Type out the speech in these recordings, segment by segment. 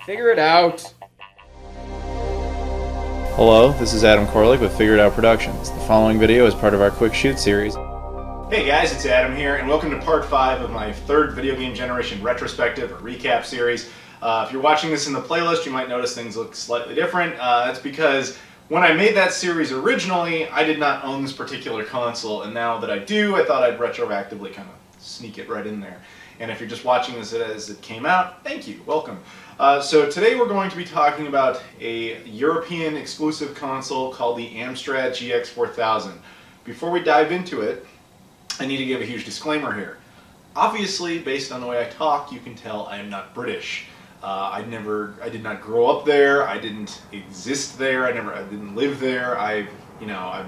Figure it out. Hello, this is Adam Koralik with Figure It Out Productions. The following video is part of our Quick Shoot series. Hey guys, it's Adam here, and welcome to part 5 of my third video game generation retrospective or recap series. If you're watching this in the playlist, you might notice things look slightly different. That's because when I made that series originally, I did not own this particular console, and now that I do, I thought I'd retroactively kind of sneak it right in there. And if you're just watching this as it came out, thank you, welcome. So today we're going to be talking about a European exclusive console called the Amstrad GX4000. Before we dive into it, I need to give a huge disclaimer here. Obviously, based on the way I talk, you can tell I am not British. I did not grow up there. I didn't exist there. I didn't live there. I've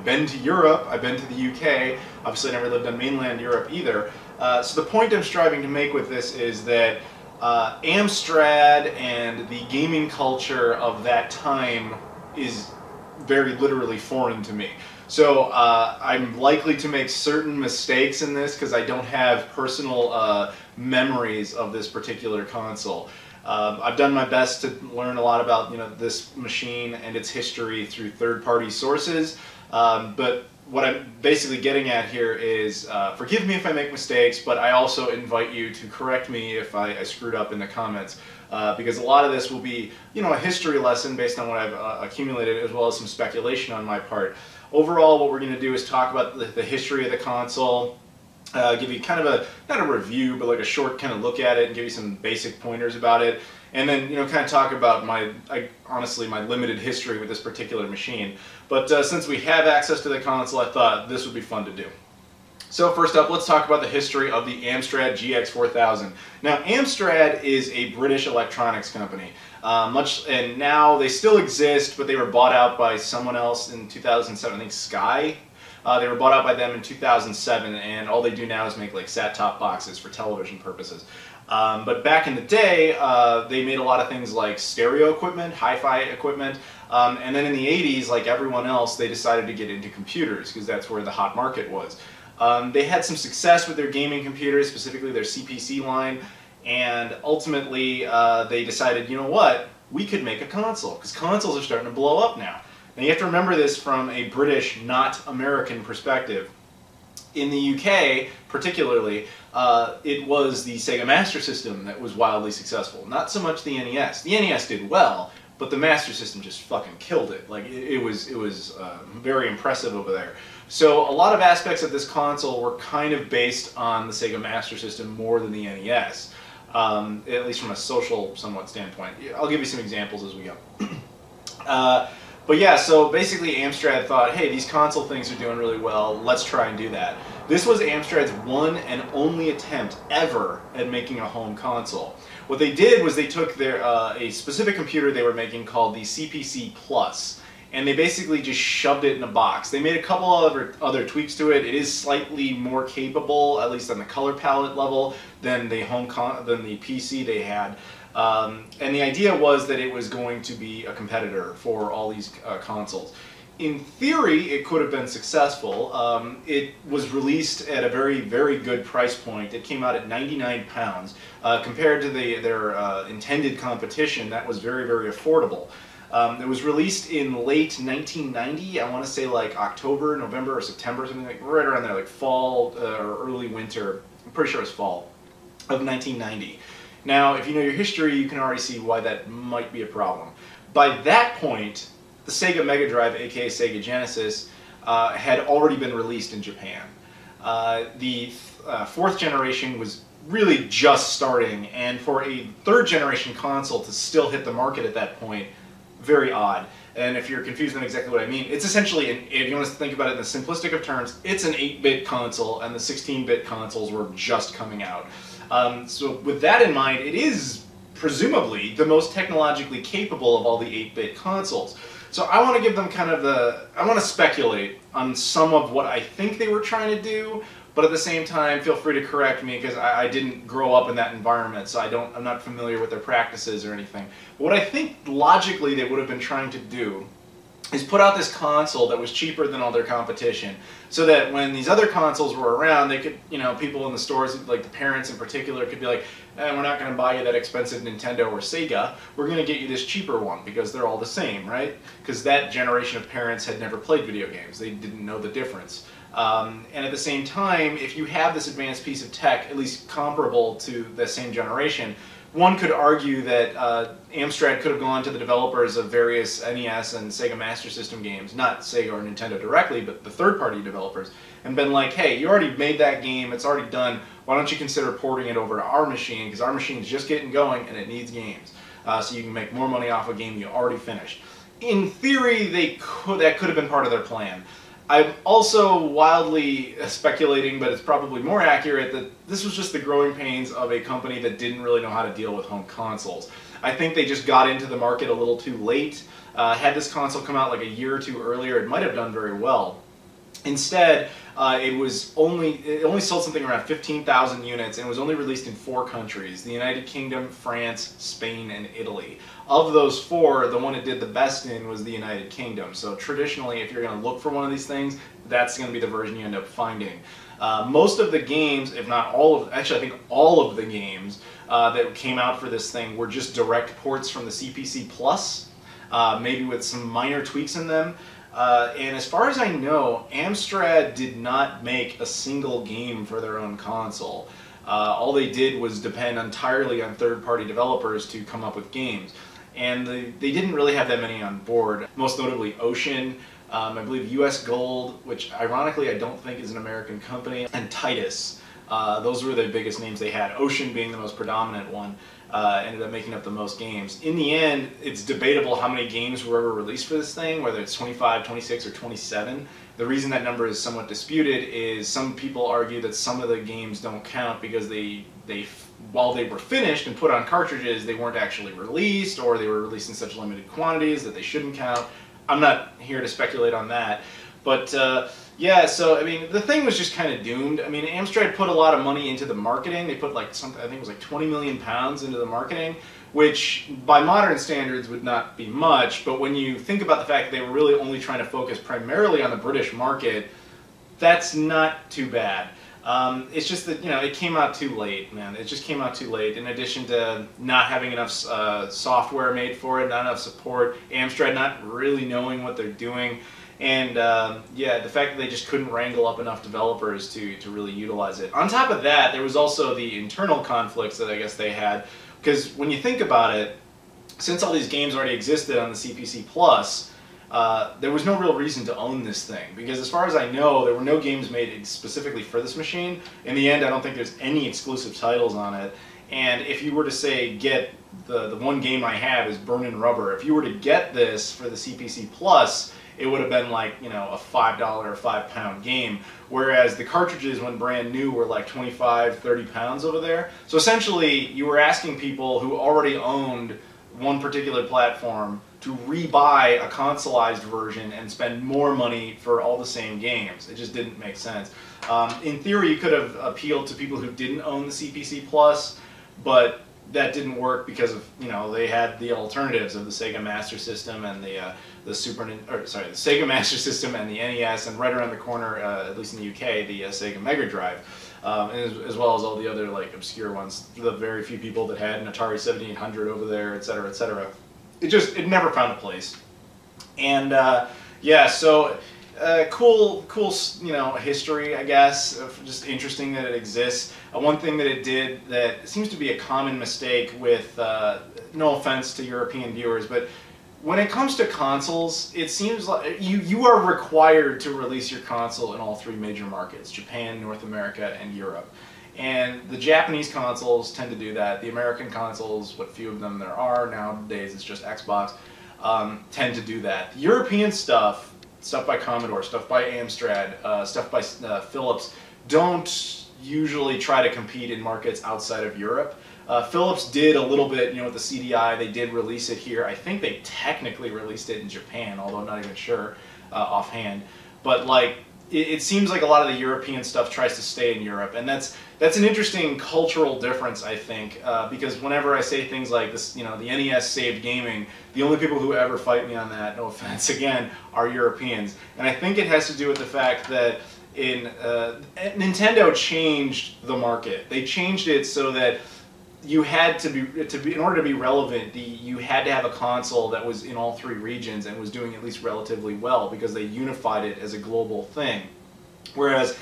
been to Europe. I've been to the UK. Obviously, I never lived on mainland Europe either. So the point I'm striving to make with this is that Amstrad and the gaming culture of that time is very literally foreign to me. So I'm likely to make certain mistakes in this because I don't have personal memories of this particular console. I've done my best to learn a lot about this machine and its history through third-party sources, but what I'm basically getting at here is forgive me if I make mistakes, but I also invite you to correct me if I screwed up in the comments, because a lot of this will be a history lesson based on what I've accumulated, as well as some speculation on my part. Overall, what we're going to do is talk about the history of the console, give you kind of not a review, but like a short kind of look at it and give you some basic pointers about it. And then, kind of talk about honestly, my limited history with this particular machine. But since we have access to the console, I thought this would be fun to do. So first up, let's talk about the history of the Amstrad GX4000. Now, Amstrad is a British electronics company. And now they still exist, but they were bought out by someone else in 2007, I think Sky. They were bought out by them in 2007, and all they do now is make like set-top boxes for television purposes. But back in the day, they made a lot of things like stereo equipment, hi-fi equipment, and then in the 80s, like everyone else, they decided to get into computers because that's where the hot market was. They had some success with their gaming computers, specifically their CPC line, and ultimately they decided, you know what, we could make a console, because consoles are starting to blow up now. Now you have to remember this from a British, not American perspective. In the UK, particularly, it was the Sega Master System that was wildly successful. Not so much the NES. The NES did well, but the Master System just fucking killed it. Like it was very impressive over there. So a lot of aspects of this console were kind of based on the Sega Master System more than the NES, at least from a social, somewhat standpoint. I'll give you some examples as we go. But yeah, so basically Amstrad thought, hey, these console things are doing really well, let's try and do that. This was Amstrad's one and only attempt ever at making a home console. What they did was they took a specific computer they were making called the CPC Plus, and they basically just shoved it in a box. They made a couple other tweaks to it. It is slightly more capable, at least on the color palette level, than the PC they had. And the idea was that it was going to be a competitor for all these consoles. In theory, it could have been successful. It was released at a very, very good price point. It came out at £99. Compared to their intended competition, that was very, very affordable. It was released in late 1990, I want to say like October, November, or September, something like right around there, like fall or early winter. I'm pretty sure it was fall of 1990. Now, if you know your history, you can already see why that might be a problem. By that point, the Sega Megadrive, aka Sega Genesis, had already been released in Japan. The fourth generation was really just starting, and for a third generation console to still hit the market at that point, very odd. And if you're confused on exactly what I mean, it's essentially, if you want to think about it in the simplistic of terms, it's an 8-bit console, and the 16-bit consoles were just coming out. So with that in mind, it is presumably the most technologically capable of all the 8-bit consoles. So I want to give them kind of I want to speculate on some of what I think they were trying to do, but at the same time, feel free to correct me because I didn't grow up in that environment, so I'm not familiar with their practices or anything. But what I think logically they would have been trying to do is put out this console that was cheaper than all their competition, so that when these other consoles were around, they could, you know, people in the stores, like the parents in particular, could be like, we're not going to buy you that expensive Nintendo or Sega, we're going to get you this cheaper one because they're all the same, right? Because that generation of parents had never played video games. They didn't know the difference. And at the same time, if you have this advanced piece of tech, at least comparable to the same generation, one could argue that Amstrad could have gone to the developers of various NES and Sega Master System games, not Sega or Nintendo directly, but the third-party developers, and been like, hey, you already made that game, it's already done, why don't you consider porting it over to our machine, because our machine's just getting going and it needs games, so you can make more money off a game you already finished. In theory, that could have been part of their plan. I'm also wildly speculating, but it's probably more accurate, that this was just the growing pains of a company that didn't really know how to deal with home consoles. I think they just got into the market a little too late. Had this console come out like a year or two earlier, it might have done very well. Instead, it only sold something around 15,000 units, and was only released in 4 countries: the United Kingdom, France, Spain, and Italy. Of those 4, the one it did the best in was the United Kingdom. So traditionally, if you're going to look for one of these things, that's going to be the version you end up finding. Most of the games, if not all of, actually I think all of the games that came out for this thing were just direct ports from the CPC Plus, maybe with some minor tweaks in them. And as far as I know, Amstrad did not make a single game for their own console. All they did was depend entirely on third-party developers to come up with games. And they didn't really have that many on board, most notably Ocean, I believe US Gold, which ironically I don't think is an American company, and Titus. Those were the biggest names they had, Ocean being the most predominant one. Ended up making up the most games. In the end, it's debatable how many games were ever released for this thing, whether it's 25, 26, or 27. The reason that number is somewhat disputed is some people argue that some of the games don't count because while they were finished and put on cartridges, they weren't actually released, or they were released in such limited quantities that they shouldn't count. I'm not here to speculate on that. But yeah, so I mean, the thing was just kind of doomed. I mean, Amstrad put a lot of money into the marketing. They put like something, I think it was like 20 million pounds into the marketing, which by modern standards would not be much. But when you think about the fact that they were really only trying to focus primarily on the British market, that's not too bad. It's just that, you know, it came out too late, man. It just came out too late. In addition to not having enough software made for it, not enough support, Amstrad not really knowing what they're doing. And yeah, the fact that they just couldn't wrangle up enough developers to really utilize it. On top of that, there was also the internal conflicts that I guess they had, because when you think about it, since all these games already existed on the CPC Plus, there was no real reason to own this thing, because as far as I know, there were no games made specifically for this machine. In the end, I don't think there's any exclusive titles on it. And if you were to say, get the one game I have is Burnin' Rubber, if you were to get this for the CPC Plus, it would have been like, you know, a $5 or £5 game, whereas the cartridges when brand new were like 25, 30 pounds over there. So essentially, you were asking people who already owned one particular platform to rebuy a consoleized version and spend more money for all the same games. It just didn't make sense. In theory, you could have appealed to people who didn't own the CPC Plus, but that didn't work because of, you know, they had the alternatives of the Sega Master System and the Sega Master System and the NES, and right around the corner, at least in the UK, the Sega Megadrive, as well as all the other like obscure ones. The very few people that had an Atari 7800 over there, etc., etc. It never found a place. And yeah, so cool, you know, history, I guess. Just interesting that it exists. One thing that it did that seems to be a common mistake with, no offense to European viewers, but when it comes to consoles, it seems like you are required to release your console in all 3 major markets: Japan, North America, and Europe. And the Japanese consoles tend to do that. The American consoles, what few of them there are nowadays, it's just Xbox, tend to do that. The European stuff by Commodore, stuff by Amstrad, stuff by Philips, don't usually try to compete in markets outside of Europe. Philips did a little bit, you know, with the CDI. They did release it here. I think they technically released it in Japan, although I'm not even sure offhand. But like, it seems like a lot of the European stuff tries to stay in Europe, and that's that's an interesting cultural difference, I think, because whenever I say things like this, you know, the NES saved gaming, the only people who ever fight me on that, no offense again, are Europeans. And I think it has to do with the fact that Nintendo changed the market. They changed it so that you had to be in order to be relevant, you had to have a console that was in all 3 regions and was doing at least relatively well, because they unified it as a global thing. Whereas,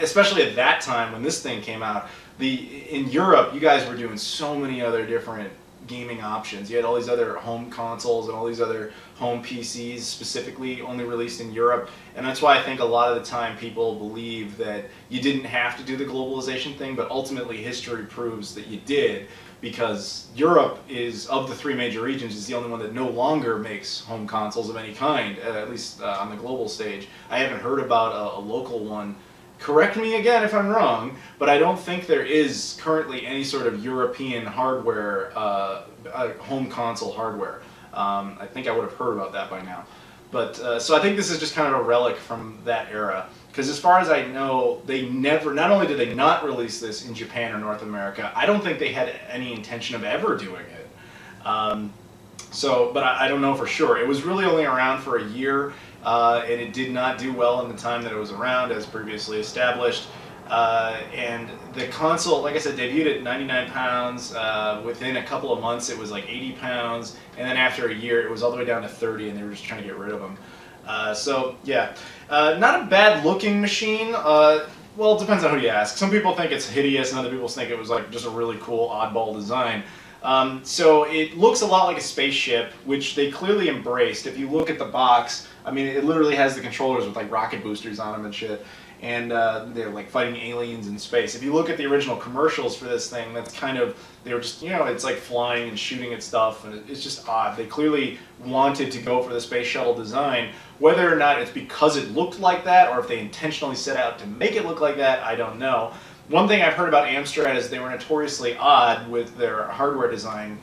especially at that time when this thing came out, in Europe, you guys were doing so many other different gaming options. You had all these other home consoles and all these other home PCs specifically only released in Europe, and that's why I think a lot of the time people believe that you didn't have to do the globalization thing, but ultimately history proves that you did, because Europe is, of the 3 major regions, is the only one that no longer makes home consoles of any kind, at least on the global stage. I haven't heard about a local one. Correct me again if I'm wrong, but I don't think there is currently any sort of European hardware, home console hardware. I think I would have heard about that by now. But so I think this is just kind of a relic from that era, because as far as I know, they never, not only did they not release this in Japan or North America, I don't think they had any intention of ever doing it. But I don't know for sure. It was really only around for a year. And it did not do well in the time that it was around, as previously established. And the console, like I said, debuted at 99 pounds. Within a couple of months, it was like 80 pounds. And then after a year, it was all the way down to 30, and they were just trying to get rid of them. So, yeah. Not a bad-looking machine. Well, it depends on who you ask. Some people think it's hideous, and other people think it was like just a really cool, oddball design. So it looks a lot like a spaceship, which they clearly embraced. If you look at the box, I mean, it literally has the controllers with like rocket boosters on them and shit, and they're like fighting aliens in space. If you look at the original commercials for this thing, that's kind of, they were just, you know, it's like flying and shooting at stuff, and it's just odd. They clearly wanted to go for the space shuttle design. Whether or not it's because it looked like that, or if they intentionally set out to make it look like that, I don't know. One thing I've heard about Amstrad is they were notoriously odd with their hardware design.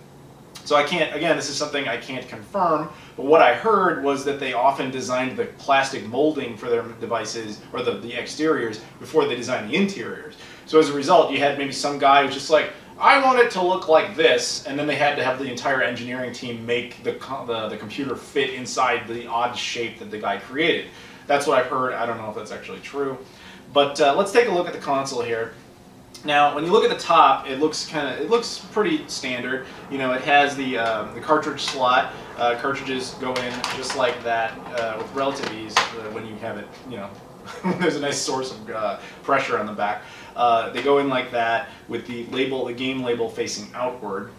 So I can't, again, this is something I can't confirm, but what I heard was that they often designed the plastic molding for their devices, or the exteriors, before they designed the interiors. So as a result, you had maybe some guy who's just like, I want it to look like this, and then they had to have the entire engineering team make the computer fit inside the odd shape that the guy created. That's what I've heard. I don't know if that's actually true. But let's take a look at the console here. Now, when you look at the top, it looks pretty standard. You know, it has the cartridge slot. Cartridges go in just like that with relative ease when you have it. You know, there's a nice source of pressure on the back. They go in like that with the label, the game label, facing outward.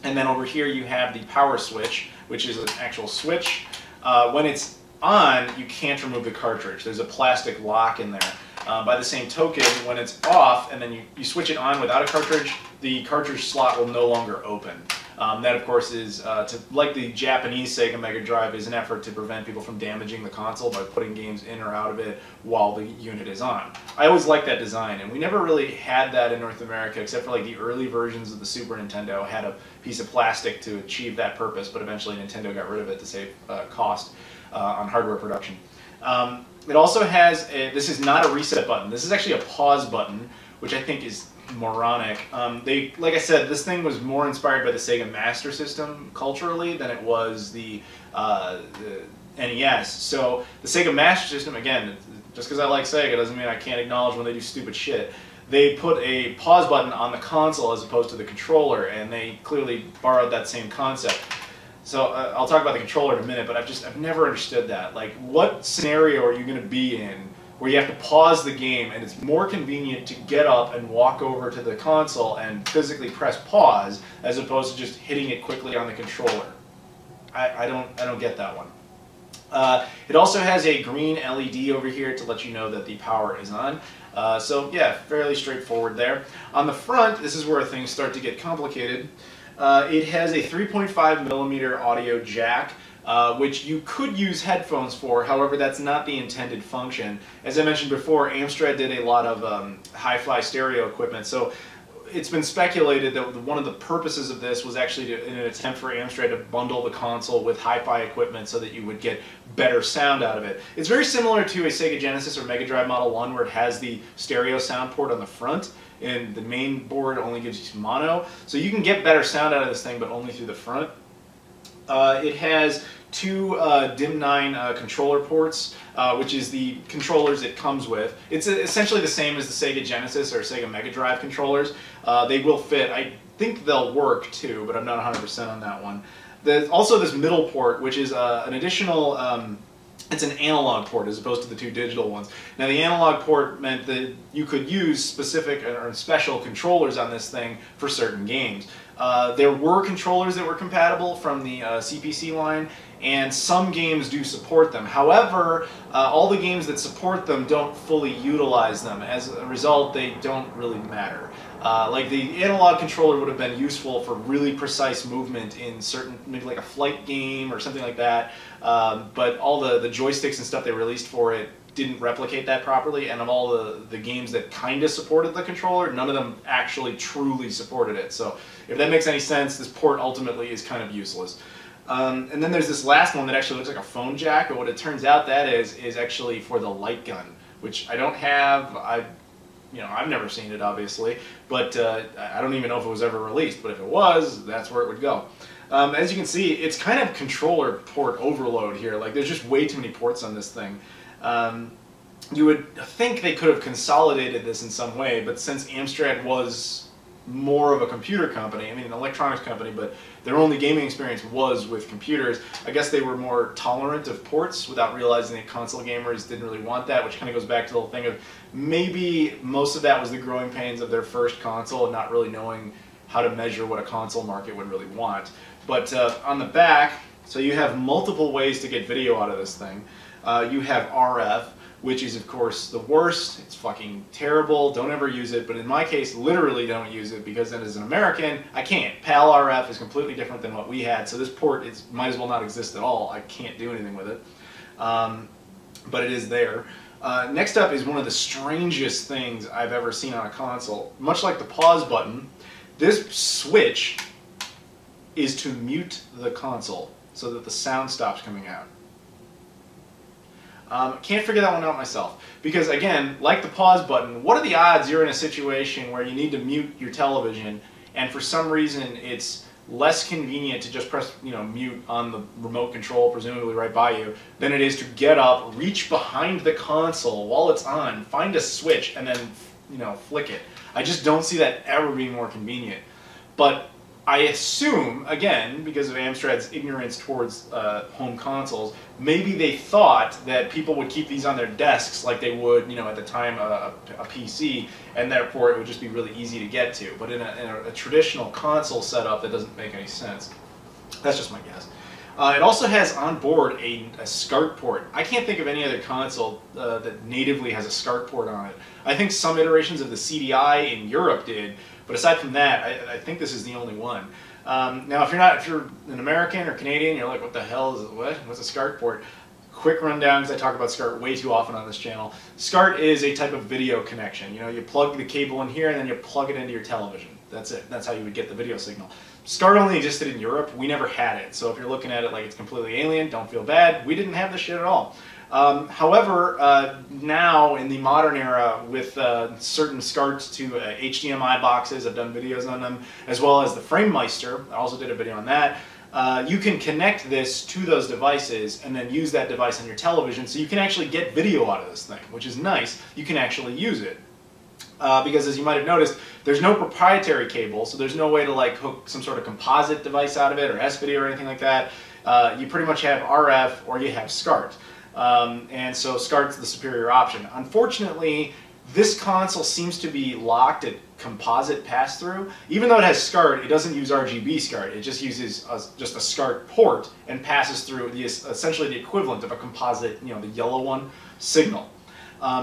And then over here you have the power switch, which is an actual switch. When it's on, you can't remove the cartridge. There's a plastic lock in there. By the same token, when it's off and then you switch it on without a cartridge, the cartridge slot will no longer open. That, of course, is, like the Japanese Sega Megadrive, is an effort to prevent people from damaging the console by putting games in or out of it while the unit is on. I always liked that design, and we never really had that in North America, except for like the early versions of the Super Nintendo had a piece of plastic to achieve that purpose, but eventually Nintendo got rid of it to save cost on hardware production. It also has, this is not a reset button, this is actually a pause button, which I think is moronic. Like I said, this thing was more inspired by the Sega Master System culturally than it was the NES. So the Sega Master System, again, just because I like Sega doesn't mean I can't acknowledge when they do stupid shit. They put a pause button on the console as opposed to the controller, and they clearly borrowed that same concept. So I'll talk about the controller in a minute, but I've never understood that. Like, what scenario are you going to be in where you have to pause the game and it's more convenient to get up and walk over to the console and physically press pause as opposed to just hitting it quickly on the controller? I don't get that one. It also has a green LED over here to let you know that the power is on. So yeah, fairly straightforward there. On the front, this is where things start to get complicated. It has a 3.5mm audio jack, which you could use headphones for. However, that's not the intended function. As I mentioned before, Amstrad did a lot of hi-fi stereo equipment, so it's been speculated that one of the purposes of this was actually in an attempt for Amstrad to bundle the console with hi-fi equipment so that you would get better sound out of it. It's very similar to a Sega Genesis or Mega Drive Model 1, where it has the stereo sound port on the front. and the main board only gives you mono. So you can get better sound out of this thing, but only through the front. It has two DIM9 controller ports, which is the controllers it comes with. It's essentially the same as the Sega Genesis or Sega Megadrive controllers. They will fit. I think they'll work too, but I'm not 100% on that one. There's also this middle port, which is an additional, it's an analog port as opposed to the two digital ones. Now the analog port meant that you could use specific or special controllers on this thing for certain games. There were controllers that were compatible from the CPC line, and some games do support them. However, all the games that support them don't fully utilize them. As a result, they don't really matter. Like the analog controller would have been useful for really precise movement in certain, maybe like a flight game or something like that, but all the joysticks and stuff they released for it didn't replicate that properly, and of all the games that kind of supported the controller, none of them actually truly supported it. So if that makes any sense, this port ultimately is kind of useless. And then there's this last one that actually looks like a phone jack, but what it turns out that is actually for the light gun, which I don't have. I've never seen it, obviously, but I don't even know if it was ever released, but if it was, that's where it would go. As you can see, it's kind of controller port overload here. Like, there's just way too many ports on this thing. You would think they could have consolidated this in some way, but since Amstrad was more of a computer company, I mean an electronics company, but their only gaming experience was with computers, I guess they were more tolerant of ports without realizing that console gamers didn't really want that, which kind of goes back to the whole thing of maybe most of that was the growing pains of their first console and not really knowing how to measure what a console market would really want. But on the back, so you have multiple ways to get video out of this thing. You have RF, which is of course the worst. It's fucking terrible. Don't ever use it. But in my case, literally don't use it, because then as an American, I can't. PAL RF is completely different than what we had, so this port might as well not exist at all. I can't do anything with it. But it is there. Next up is one of the strangest things I've ever seen on a console. Much like the pause button, this switch is to mute the console so that the sound stops coming out. Can't figure that one out myself, because again, like the pause button, what are the odds you're in a situation where you need to mute your television and for some reason it's less convenient to just press mute on the remote control, presumably right by you, than it is to get up, reach behind the console while it's on, find a switch, and then flick it. I just don't see that ever being more convenient. But I assume, again, because of Amstrad's ignorance towards home consoles, maybe they thought that people would keep these on their desks like they would, at the time a PC, and therefore it would just be really easy to get to. But in a traditional console setup, that doesn't make any sense. That's just my guess. It also has on board a SCART port. I can't think of any other console that natively has a SCART port on it. I think some iterations of the CDI in Europe did, but aside from that, I think this is the only one. Now, if you're an American or Canadian, you're like, what the hell is what? What's a SCART port? Quick rundown, because I talk about SCART way too often on this channel. SCART is a type of video connection. You plug the cable in here and then you plug it into your television. That's it. That's how you would get the video signal. SCART only existed in Europe. We never had it. So if you're looking at it like it's completely alien, don't feel bad. We didn't have this shit at all. However, now in the modern era, with certain SCARTs to HDMI boxes, I've done videos on them, as well as the FrameMeister, I also did a video on that, you can connect this to those devices and then use that device on your television, so you can actually get video out of this thing, which is nice. You can actually use it. Because as you might have noticed, there's no proprietary cable, so there's no way to like hook some sort of composite device out of it, or S-video or anything like that. You pretty much have RF or you have SCART. And so SCART's the superior option. Unfortunately, this console seems to be locked at composite pass-through. Even though it has SCART, it doesn't use RGB SCART. It just uses just a SCART port and passes through essentially the equivalent of a composite, the yellow one, signal.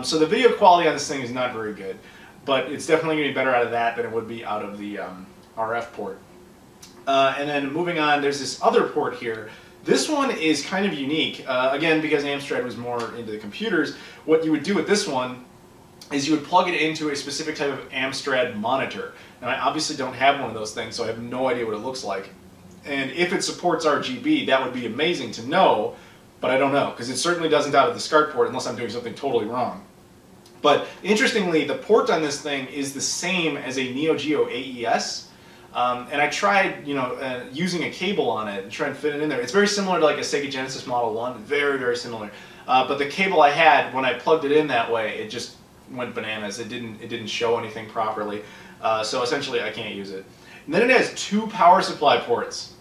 So the video quality on this thing is not very good, but it's definitely going to be better out of that than it would be out of the RF port. And then moving on, there's this other port here. This one is kind of unique, again, because Amstrad was more into the computers. What you would do with this one is you would plug it into a specific type of Amstrad monitor. And I obviously don't have one of those things, so I have no idea what it looks like. And if it supports RGB, that would be amazing to know, but I don't know, because it certainly doesn't out of the SCART port unless I'm doing something totally wrong. But interestingly, the port on this thing is the same as a Neo Geo AES. And I tried, using a cable on it and trying to fit it in there. It's very similar to like a Sega Genesis Model 1, very, very similar. But the cable I had, when I plugged it in that way, it just went bananas. It didn't show anything properly. So essentially I can't use it. And then it has 2 power supply ports.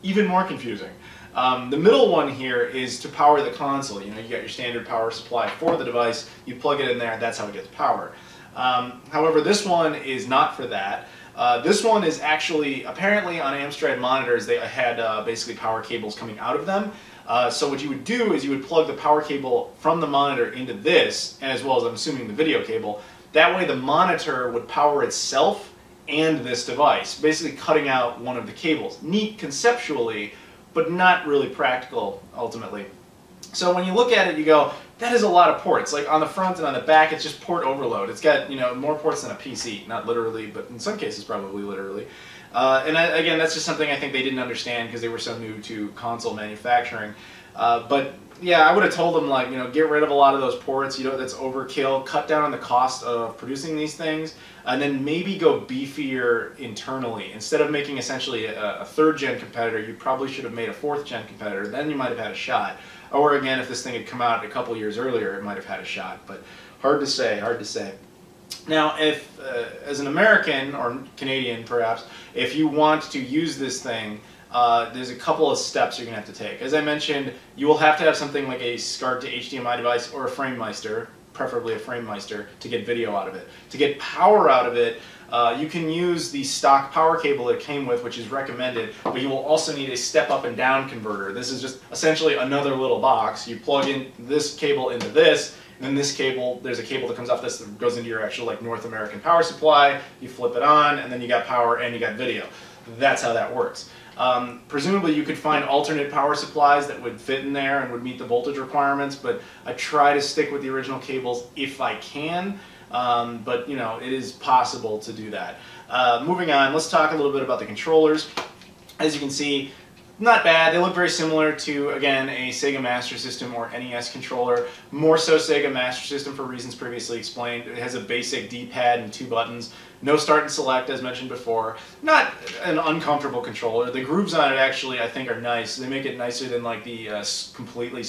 Even more confusing. The middle one here is to power the console. You got your standard power supply for the device, you plug it in there, and that's how it gets power. However, this one is not for that. This one is actually, apparently on Amstrad monitors, they had basically power cables coming out of them. So what you would do is you would plug the power cable from the monitor into this, and as well as I'm assuming the video cable. That way the monitor would power itself and this device, basically cutting out one of the cables. Neat conceptually, but not really practical ultimately. So when you look at it, you go, that is a lot of ports. Like on the front and on the back, it's just port overload. It's got more ports than a PC, not literally, but in some cases probably literally. Again, that's just something I think they didn't understand because they were so new to console manufacturing. But yeah, I would have told them, like, get rid of a lot of those ports. That's overkill. Cut down on the cost of producing these things, and then maybe go beefier internally. Instead of making essentially a 3rd-gen competitor, you probably should have made a 4th-gen competitor. Then you might have had a shot. Or again, if this thing had come out a couple years earlier, it might have had a shot. But hard to say. Hard to say. Now, if as an American or Canadian, perhaps, if you want to use this thing, there's a couple of steps you're going to have to take. As I mentioned, you will have to have something like a SCART to HDMI device or a FrameMeister, preferably a FrameMeister, to get video out of it. To get power out of it, you can use the stock power cable it came with, which is recommended, but you will also need a step up and down converter. This is just essentially another little box. You plug in this cable into this, and then this cable, there's a cable that comes off this that goes into your actual like North American power supply. You flip it on, and then you got power and you got video. That's how that works. Presumably you could find alternate power supplies that would fit in there and would meet the voltage requirements, but I try to stick with the original cables if I can, but it is possible to do that. Moving on, let's talk a little bit about the controllers. As you can see, not bad. They look very similar to, again, a Sega Master System or NES controller. More so Sega Master System for reasons previously explained. It has a basic D-pad and 2 buttons. No start and select, as mentioned before. Not an uncomfortable controller. The grooves on it actually, I think, are nice. They make it nicer than like the completely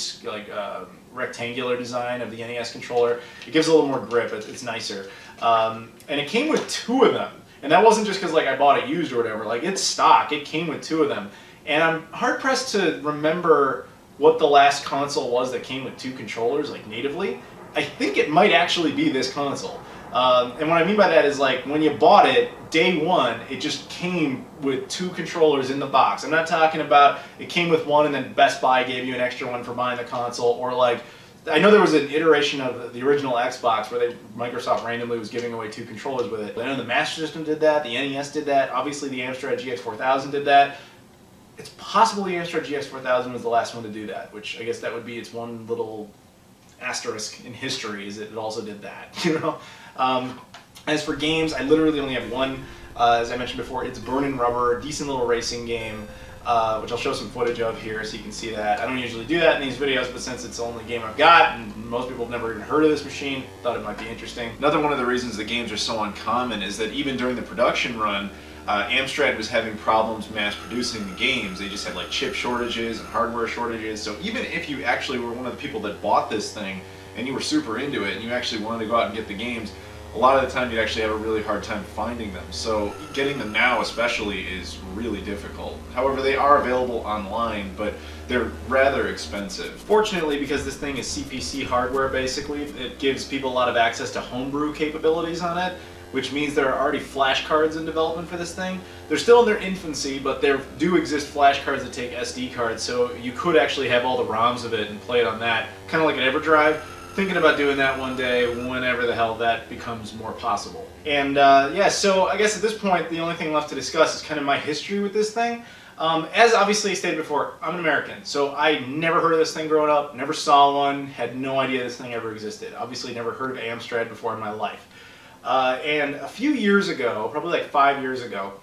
rectangular design of the NES controller. It gives a little more grip. It's nicer. And it came with 2 of them. And that wasn't just because like I bought it used or whatever. Like, it's stock. It came with 2 of them. And I'm hard-pressed to remember what the last console was that came with 2 controllers, like natively. I think it might actually be this console. And what I mean by that is, like, when you bought it, day one, it just came with 2 controllers in the box. I'm not talking about it came with 1 and then Best Buy gave you an extra one for buying the console, or like, I know there was an iteration of the original Xbox where Microsoft randomly was giving away 2 controllers with it. I know the Master System did that, the NES did that, obviously the Amstrad GX4000 did that. It's possible the Amstrad GX4000 was the last one to do that, which I guess that would be its one little asterisk in history, is that it also did that, As for games, I literally only have one. As I mentioned before, it's Burnin' Rubber, a decent little racing game, which I'll show some footage of here so you can see that. I don't usually do that in these videos, but since it's the only game I've got, and most people have never even heard of this machine, thought it might be interesting. Another one of the reasons the games are so uncommon is that even during the production run, Amstrad was having problems mass producing the games. They just had like chip shortages and hardware shortages. So even if you actually were one of the people that bought this thing and you were super into it and you actually wanted to go out and get the games, a lot of the time you'd actually have a really hard time finding them. So getting them now especially is really difficult. However, they are available online, but they're rather expensive. Fortunately, because this thing is CPC hardware basically, it gives people a lot of access to homebrew capabilities on it, which means there are already flash cards in development for this thing. They're still in their infancy, but there do exist flash cards that take SD cards, so you could actually have all the ROMs of it and play it on that, kind of like an EverDrive. Thinking about doing that one day, whenever the hell that becomes more possible. And yeah, so I guess at this point, the only thing left to discuss is kind of my history with this thing. As obviously stated before, I'm an American, so I never heard of this thing growing up, never saw one, had no idea this thing ever existed. Obviously never heard of Amstrad before in my life. And a few years ago, probably like 5 years ago,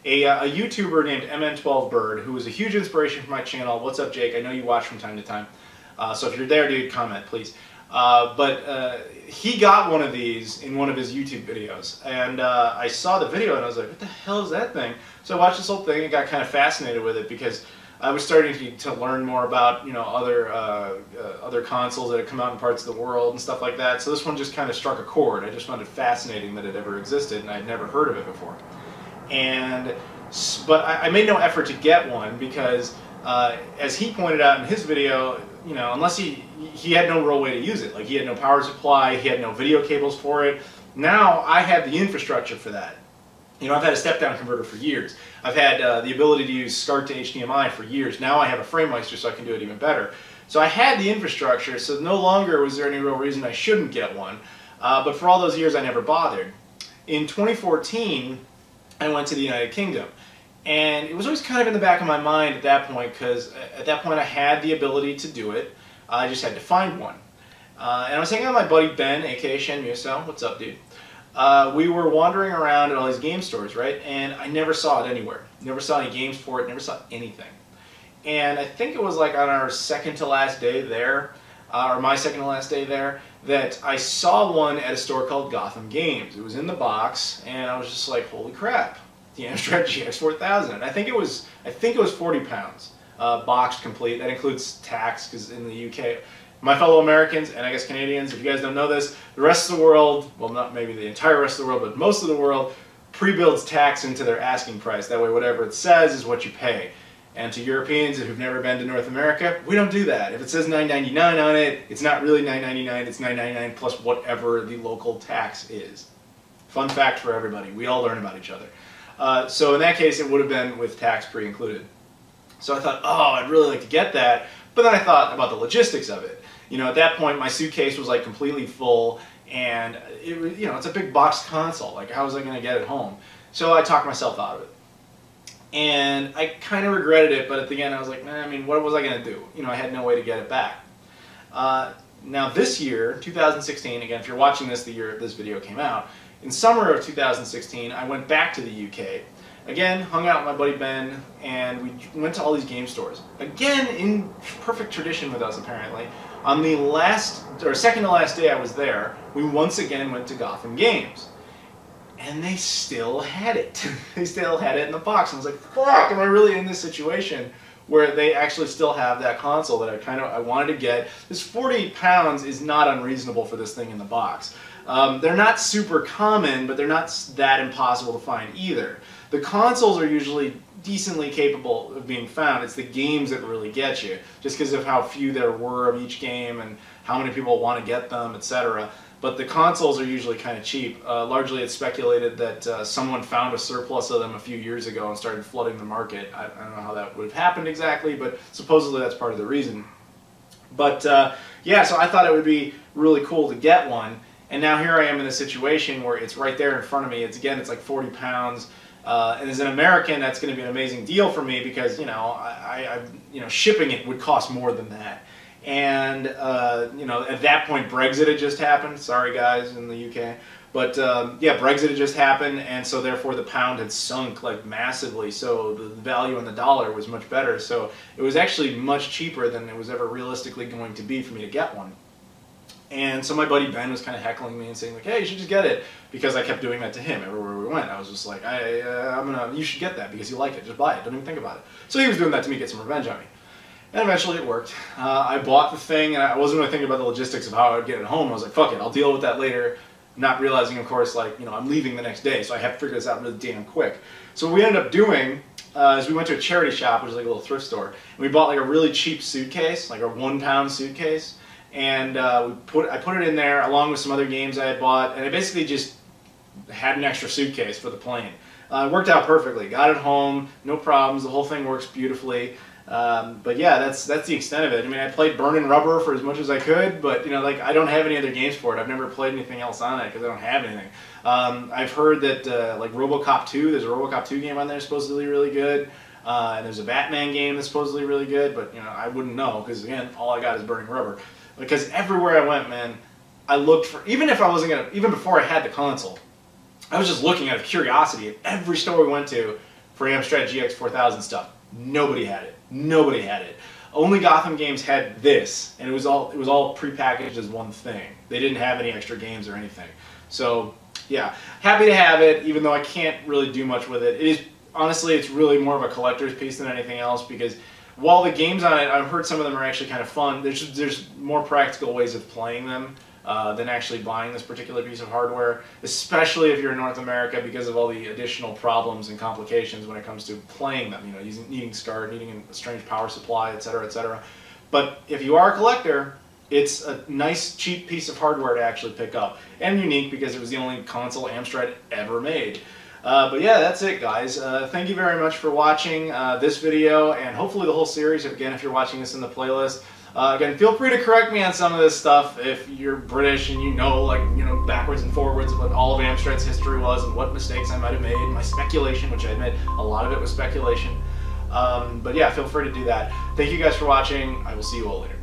a YouTuber named MN12Bird, who was a huge inspiration for my channel. What's up, Jake? I know you watch from time to time. So if you're there, dude, comment, please. He got one of these in one of his YouTube videos, and I saw the video and I was like, what the hell is that thing? So I watched this whole thing and got kind of fascinated with it because I was starting to learn more about, you know, other consoles that had come out in parts of the world and stuff like that. So this one just kind of struck a chord. I just found it fascinating that it ever existed, and I had never heard of it before. But I made no effort to get one because, as he pointed out in his video, you know, unless he had no real way to use it. Like, he had no power supply, he had no video cables for it. Now I have the infrastructure for that. You know, I've had a step-down converter for years. I've had the ability to use SCART to HDMI for years. Now I have a FrameMeister, so I can do it even better. So I had the infrastructure, so no longer was there any real reason I shouldn't get one. But for all those years, I never bothered. In 2014, I went to the United Kingdom. And it was always kind of in the back of my mind at that point, because at that point I had the ability to do it. I just had to find one. And I was hanging out with my buddy Ben, aka Shen Muso. What's up, dude? We were wandering around at all these game stores, right? And I never saw it anywhere. Never saw any games for it, never saw anything. And I think it was like on our second to last day there, or my second to last day there, that I saw one at a store called Gotham Games. It was in the box, and I was just like, holy crap, the Amstrad GX-4000. I think it was 40 pounds, boxed complete. That includes tax, because in the UK, my fellow Americans, and I guess Canadians, if you guys don't know this, the rest of the world, well, not maybe the entire rest of the world, but most of the world, pre-builds tax into their asking price. That way, whatever it says is what you pay. And to Europeans, if you've never been to North America, we don't do that. If it says $9.99 on it, it's not really $9.99, it's $9.99 plus whatever the local tax is. Fun fact for everybody, we all learn about each other. So in that case, it would have been with tax pre-included. So I thought, oh, I'd really like to get that, but then I thought about the logistics of it. You know, at that point, my suitcase was like completely full, and it, you know, it's a big boxed console. Like, how was I going to get it home? So I talked myself out of it. And I kind of regretted it, but at the end I was like, man, I mean, what was I going to do? You know, I had no way to get it back. Now this year, 2016, again, if you're watching this the year this video came out, in summer of 2016, I went back to the UK. Again, hung out with my buddy Ben, and we went to all these game stores. Again, in perfect tradition with us, apparently. On the last, or second to last day I was there, we once again went to Gotham Games. And they still had it. They still had it in the box. And I was like, fuck, am I really in this situation where they actually still have that console that I wanted to get? This 40 pounds is not unreasonable for this thing in the box. They're not super common, but they're not that impossible to find either. The consoles are usually decently capable of being found. It's the games that really get you, just because of how few there were of each game and how many people want to get them, etc. But the consoles are usually kind of cheap. Largely it's speculated that someone found a surplus of them a few years ago and started flooding the market. I don't know how that would have happened exactly, but supposedly that's part of the reason. But yeah, so I thought it would be really cool to get one. And now here I am in a situation where it's right there in front of me. It's like 40 pounds. And as an American, that's going to be an amazing deal for me because, you know, shipping it would cost more than that. And, you know, at that point, Brexit had just happened. Sorry, guys, in the UK. But, yeah, Brexit had just happened, and so therefore the pound had sunk, like, massively. So the value in the dollar was much better. So it was actually much cheaper than it was ever realistically going to be for me to get one. And so my buddy Ben was kind of heckling me and saying, like, hey, you should just get it. Because I kept doing that to him everywhere we went. I was just like, you should get that because you like it. Just buy it. Don't even think about it. So he was doing that to me to get some revenge on me. And eventually it worked. I bought the thing, and I wasn't really thinking about the logistics of how I would get it home. I was like, fuck it, I'll deal with that later. Not realizing, of course, like, you know, I'm leaving the next day, so I have to figure this out really damn quick. So what we ended up doing is we went to a charity shop, which is like a little thrift store, and we bought like a really cheap suitcase, like a 1-pound suitcase, and I put it in there along with some other games I had bought, and I basically just had an extra suitcase for the plane. It worked out perfectly. Got it home, no problems. The whole thing works beautifully. But yeah, that's the extent of it. I mean, I played Burnin' Rubber for as much as I could, but you know, like I don't have any other games for it. I've never played anything else on it because I don't have anything. I've heard that like Robocop 2, there's a Robocop 2 game on there supposedly really good, and there's a Batman game that's supposedly really good. But you know, I wouldn't know because again, all I got is Burnin' Rubber. Because everywhere I went, man, I looked for, even before I had the console, I was just looking out of curiosity at every store we went to for Amstrad GX4000 stuff. Nobody had it. Nobody had it. Only Gotham games had this, and it was all prepackaged as one thing. They didn't have any extra games or anything. So yeah, happy to have it, even though I can't really do much with it. It is, honestly, it's really more of a collector's piece than anything else, because while the games on it, I've heard some of them are actually kind of fun, there's more practical ways of playing them than actually buying this particular piece of hardware, especially if you're in North America, because of all the additional problems and complications when it comes to playing them, you know, needing SCART, needing a strange power supply, etc., etc. But if you are a collector, it's a nice, cheap piece of hardware to actually pick up, and unique because it was the only console Amstrad ever made. But yeah, that's it, guys. Thank you very much for watching this video, and hopefully the whole series, again, if you're watching this in the playlist. Again, feel free to correct me on some of this stuff if you're British and you know, like, you know, backwards and forwards what all of Amstrad's history was and what mistakes I might have made, my speculation, which I admit, a lot of it was speculation. But yeah, feel free to do that. Thank you guys for watching. I will see you all later.